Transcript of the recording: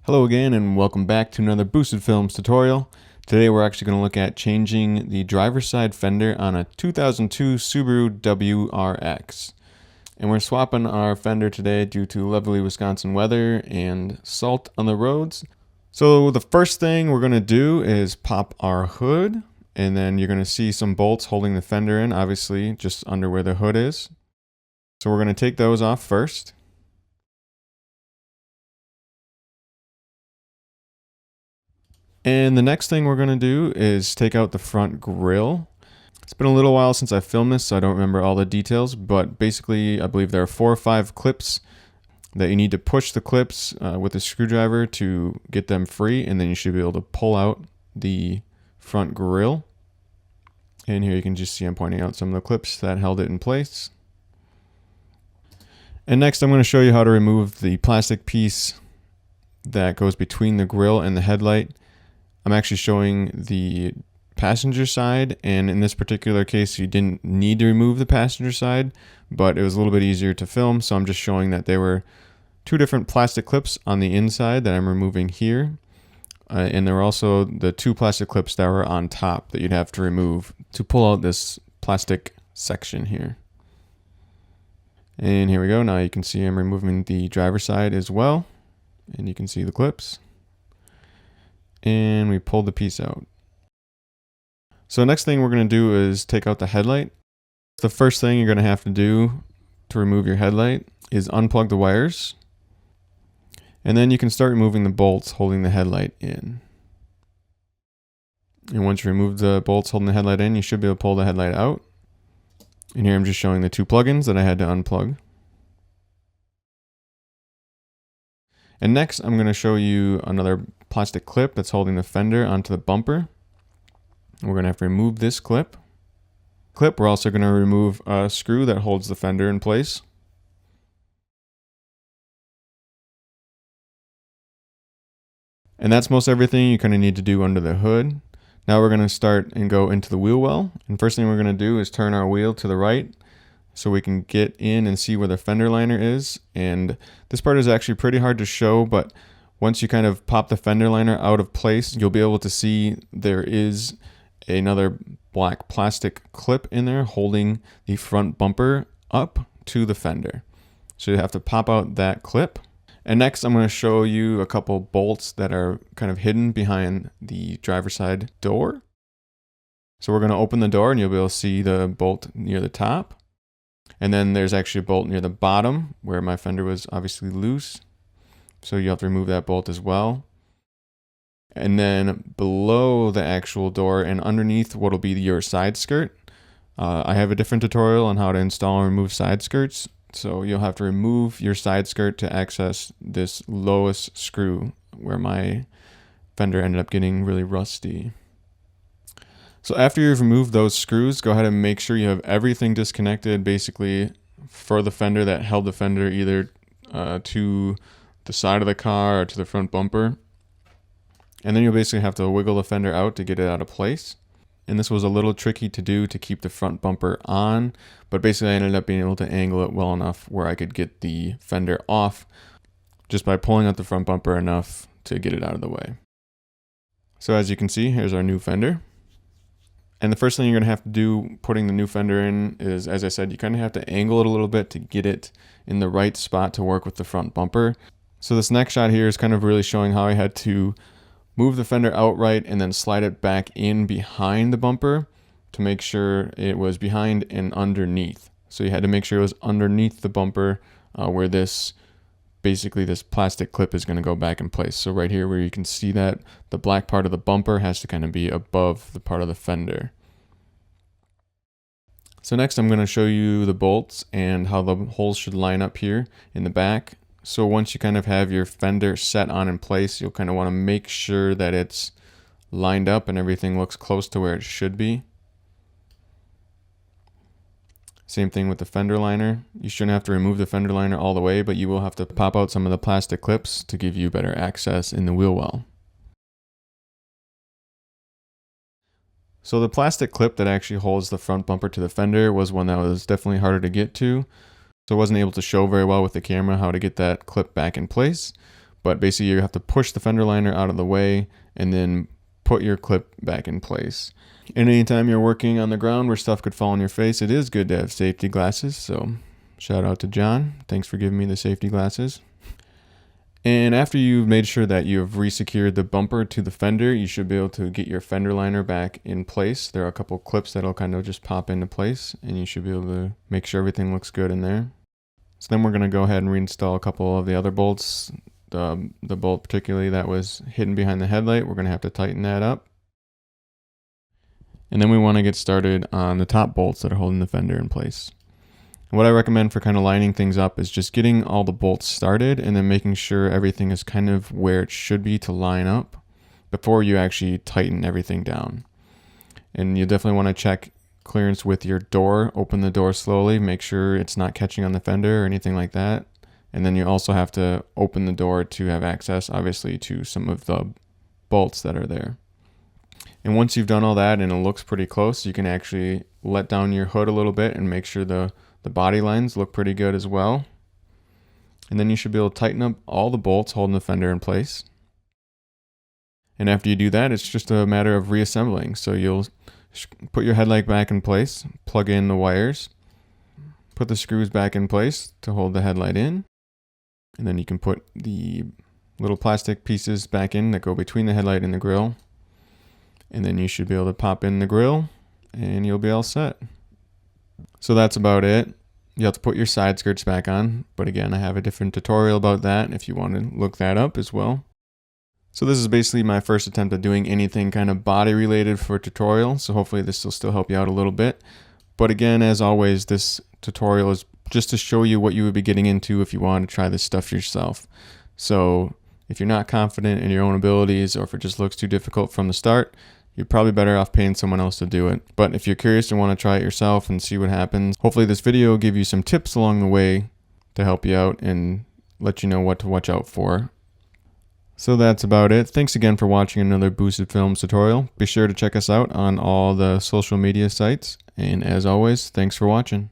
Hello again and welcome back to another Boosted Films tutorial. Today we're actually going to look at changing the driver's side fender on a 2002 Subaru WRX. And we're swapping our fender today due to lovely Wisconsin weather and salt on the roads. So the first thing we're going to do is pop our hood, and then you're going to see some bolts holding the fender in, obviously just under where the hood is. So we're going to take those off first. And the next thing we're going to do is take out the front grille. It's been a little while since I filmed this, so I don't remember all the details, but basically I believe there are 4 or 5 clips that you need to push the clips with a screwdriver to get them free, and then you should be able to pull out the front grille. And here you can just see I'm pointing out some of the clips that held it in place. And next I'm going to show you how to remove the plastic piece that goes between the grille and the headlight. I'm actually showing the passenger side, and in this particular case you didn't need to remove the passenger side, but it was a little bit easier to film, so I'm just showing that there were 2 different plastic clips on the inside that I'm removing here, and there were also the 2 plastic clips that were on top that you'd have to remove to pull out this plastic section here. And here we go. Now you can see I'm removing the driver's side as well, and you can see the clips. And we pull the piece out. So next thing we're going to do is take out the headlight. The first thing you're going to have to do to remove your headlight is unplug the wires. And then you can start removing the bolts holding the headlight in. And once you remove the bolts holding the headlight in, you should be able to pull the headlight out. And here I'm just showing the 2 plugins that I had to unplug. And next I'm going to show you another plastic clip that's holding the fender onto the bumper. We're going to have to remove this clip. We're also going to remove a screw that holds the fender in place. And that's most everything you kind of need to do under the hood. Now we're going to start and go into the wheel well. And first thing we're going to do is turn our wheel to the right so we can get in and see where the fender liner is. And this part is actually pretty hard to show, but once you kind of pop the fender liner out of place, you'll be able to see there is another black plastic clip in there holding the front bumper up to the fender. So you have to pop out that clip. And next I'm going to show you a couple bolts that are kind of hidden behind the driver's side door. So we're going to open the door and you'll be able to see the bolt near the top. And then there's actually a bolt near the bottom where my fender was obviously loose. So you have to remove that bolt as well. And then below the actual door and underneath what will be your side skirt, I have a different tutorial on how to install and remove side skirts. So you'll have to remove your side skirt to access this lowest screw where my fender ended up getting really rusty. So after you've removed those screws, go ahead and make sure you have everything disconnected basically for the fender that held the fender either to the side of the car or to the front bumper. And then you'll basically have to wiggle the fender out to get it out of place. And this was a little tricky to do to keep the front bumper on, but basically I ended up being able to angle it well enough where I could get the fender off just by pulling out the front bumper enough to get it out of the way. So as you can see, here's our new fender. And the first thing you're going to have to do putting the new fender in is, as I said, you kind of have to angle it a little bit to get it in the right spot to work with the front bumper. So this next shot here is kind of really showing how I had to move the fender outright and then slide it back in behind the bumper to make sure it was behind and underneath. So you had to make sure it was underneath the bumper where this plastic clip is going to go back in place. So right here where you can see that the black part of the bumper has to kind of be above the part of the fender. So next I'm going to show you the bolts and how the holes should line up here in the back. So once you kind of have your fender set on in place, you'll kind of want to make sure that it's lined up and everything looks close to where it should be. Same thing with the fender liner. You shouldn't have to remove the fender liner all the way, but you will have to pop out some of the plastic clips to give you better access in the wheel well. So the plastic clip that actually holds the front bumper to the fender was one that was definitely harder to get to. So I wasn't able to show very well with the camera how to get that clip back in place. But basically you have to push the fender liner out of the way and then put your clip back in place. And anytime you're working on the ground where stuff could fall on your face, it is good to have safety glasses. So shout out to John. Thanks for giving me the safety glasses. And after you've made sure that you have resecured the bumper to the fender, you should be able to get your fender liner back in place. There are a couple clips that'll kind of just pop into place, and you should be able to make sure everything looks good in there. So then we're going to go ahead and reinstall a couple of the other bolts. The bolt particularly that was hidden behind the headlight, we're going to have to tighten that up. And then we want to get started on the top bolts that are holding the fender in place. What I recommend for kind of lining things up is just getting all the bolts started and then making sure everything is kind of where it should be to line up before you actually tighten everything down. And you definitely want to check clearance with your door. Open the door slowly, make sure it's not catching on the fender or anything like that. And then you also have to open the door to have access, obviously, to some of the bolts that are there. And once you've done all that and it looks pretty close, you can actually let down your hood a little bit and make sure the body lines look pretty good as well. And then you should be able to tighten up all the bolts holding the fender in place. And after you do that, it's just a matter of reassembling. So you'll put your headlight back in place, plug in the wires, put the screws back in place to hold the headlight in. And then you can put the little plastic pieces back in that go between the headlight and the grille. And then you should be able to pop in the grille and you'll be all set. So that's about it. You have to put your side skirts back on. But again, I have a different tutorial about that if you want to look that up as well. So this is basically my first attempt at doing anything kind of body related for a tutorial. So hopefully this will still help you out a little bit. But again, as always, this tutorial is just to show you what you would be getting into if you want to try this stuff yourself. So if you're not confident in your own abilities, or if it just looks too difficult from the start, you're probably better off paying someone else to do it. But if you're curious and want to try it yourself and see what happens, hopefully this video will give you some tips along the way to help you out and let you know what to watch out for. So that's about it. Thanks again for watching another Boosted Films tutorial. Be sure to check us out on all the social media sites. And as always, thanks for watching.